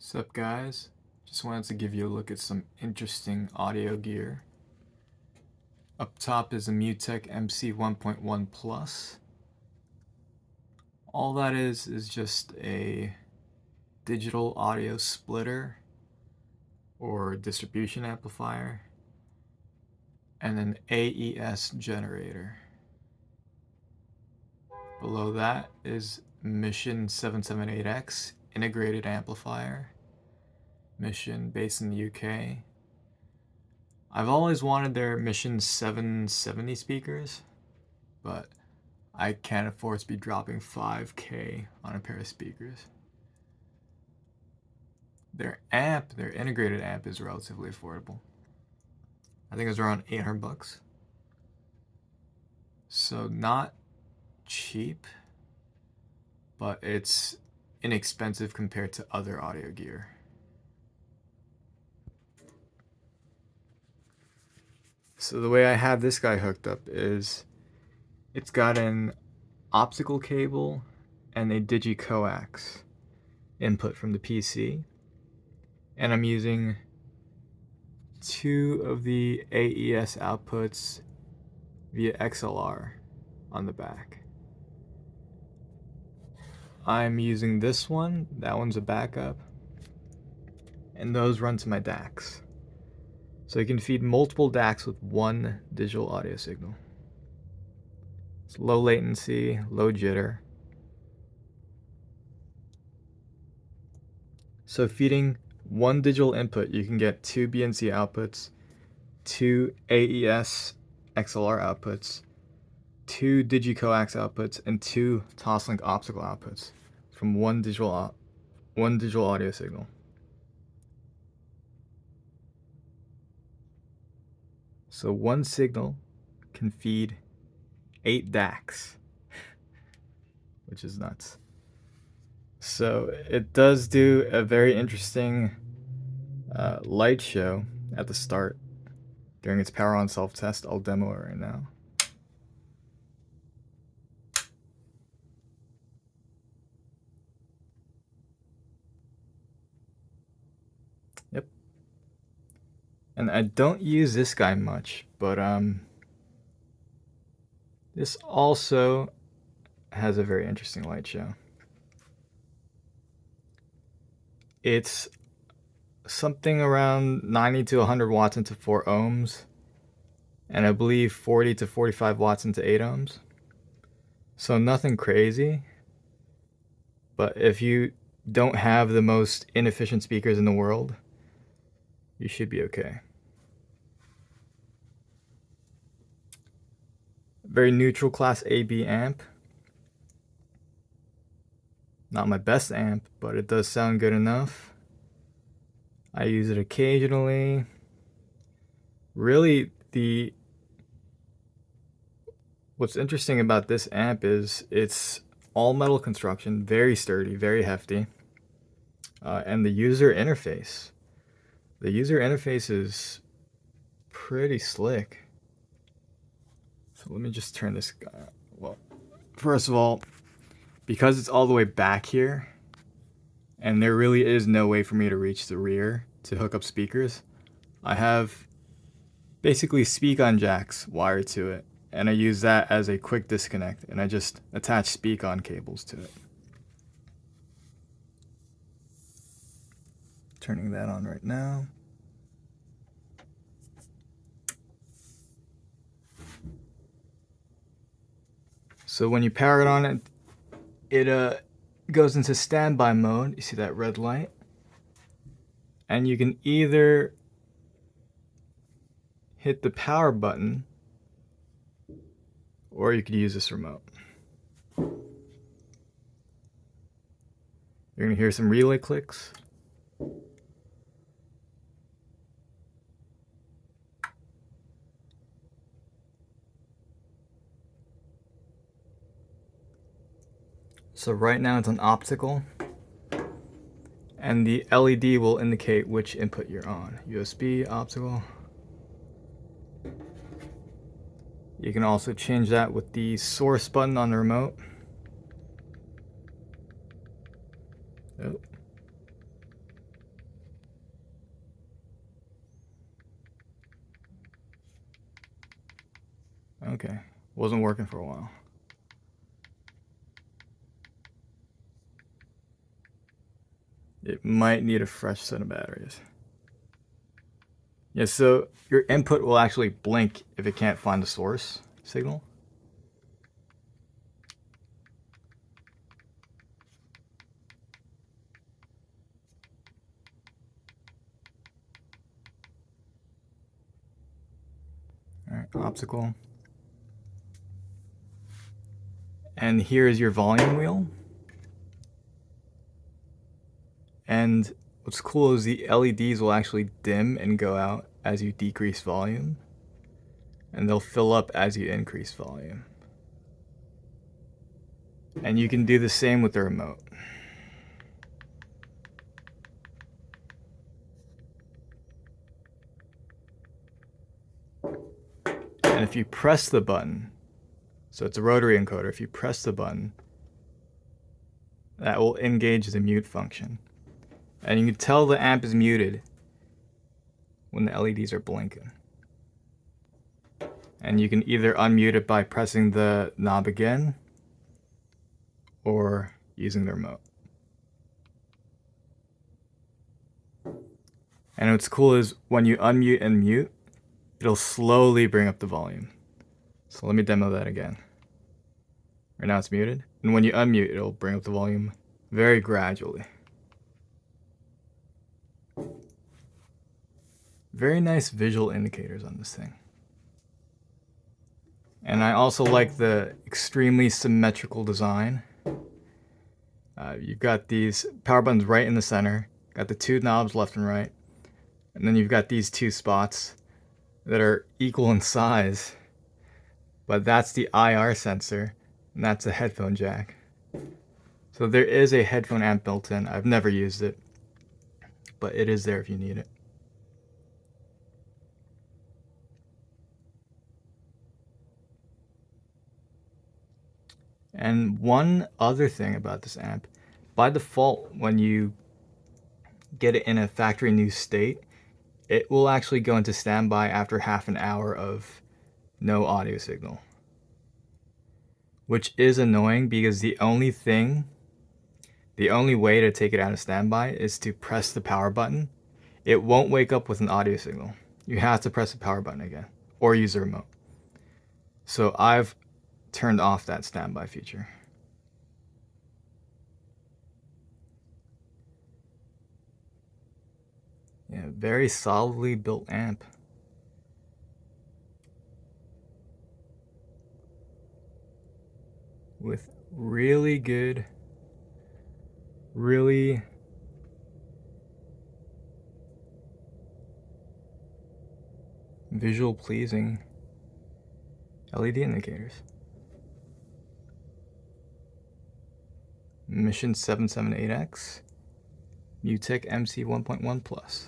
Sup guys, just wanted to give you a look at some interesting audio gear. Up top is a Mutec MC1.1 Plus. All that is just a digital audio splitter or distribution amplifier and an AES generator. Below that is Mission 778X integrated amplifier. Mission based in the UK. I've always wanted their Mission 770 speakers, but I can't afford to be dropping $5K on a pair of speakers. Their integrated amp is relatively affordable. I think it's around 800 bucks. So not cheap, but it's inexpensive compared to other audio gear. So the way I have this guy hooked up is it's got an optical cable and a digicoax input from the PC, and I'm using two of the AES outputs via XLR on the back. I'm using this one, that one's a backup, and those run to my DACs. So you can feed multiple DACs with one digital audio signal. It's low latency, low jitter. So feeding one digital input, you can get two BNC outputs, two AES XLR outputs, two digicoax outputs, and two Toslink optical outputs from one digital audio signal. So one signal can feed 8 DACs, which is nuts. So it does do a very interesting light show at the start during its power on self-test. I'll demo it right now. Yep. And I don't use this guy much, but this also has a very interesting light show. It's something around 90 to 100 watts into 4 ohms, and I believe 40 to 45 watts into 8 ohms. So nothing crazy, but if you don't have the most inefficient speakers in the world, you should be okay. Very neutral class AB amp. Not my best amp, but it does sound good enough. I use it occasionally. Really, what's interesting about this amp is it's all metal construction, very sturdy, very hefty. And the user interface. The user interface is pretty slick. So let me just turn this guy. Well, first of all, because it's all the way back here, and there really is no way for me to reach the rear to hook up speakers, I have basically speak-on jacks wired to it, and I use that as a quick disconnect, and I just attach speak-on cables to it. Turning that on right now. So when you power it on, it goes into standby mode. You see that red light? And you can either hit the power button, or you could use this remote. You're gonna hear some relay clicks. So right now it's on optical, and the LED will indicate which input you're on. USB, optical. You can also change that with the source button on the remote. Oh. Okay, wasn't working for a while. It might need a fresh set of batteries. Yeah, so your input will actually blink if it can't find the source signal. All right, optical. And here is your volume wheel. And what's cool is the LEDs will actually dim and go out as you decrease volume. And they'll fill up as you increase volume. And you can do the same with the remote. And if you press the button, so it's a rotary encoder, if you press the button, that will engage the mute function. And you can tell the amp is muted when the LEDs are blinking. And you can either unmute it by pressing the knob again or using the remote. And what's cool is when you unmute and mute, it'll slowly bring up the volume. So let me demo that again. Right now it's muted. And when you unmute, it'll bring up the volume very gradually. Very nice visual indicators on this thing. And I also like the extremely symmetrical design. You've got these power buttons right in the center, got the two knobs left and right, and then you've got these two spots that are equal in size, but that's the IR sensor, and that's a headphone jack. So there is a headphone amp built in. I've never used it, but it is there if you need it. And one other thing about this amp, by default, when you get it in a factory new state, it will actually go into standby after half an hour of no audio signal. Which is annoying because the only way to take it out of standby is to press the power button. It won't wake up with an audio signal. You have to press the power button again or use the remote. So I've turned off that standby feature. Yeah, very solidly built amp. With really good, really visual pleasing LED indicators. Mission 778X, Mutec MC 1.1 Plus.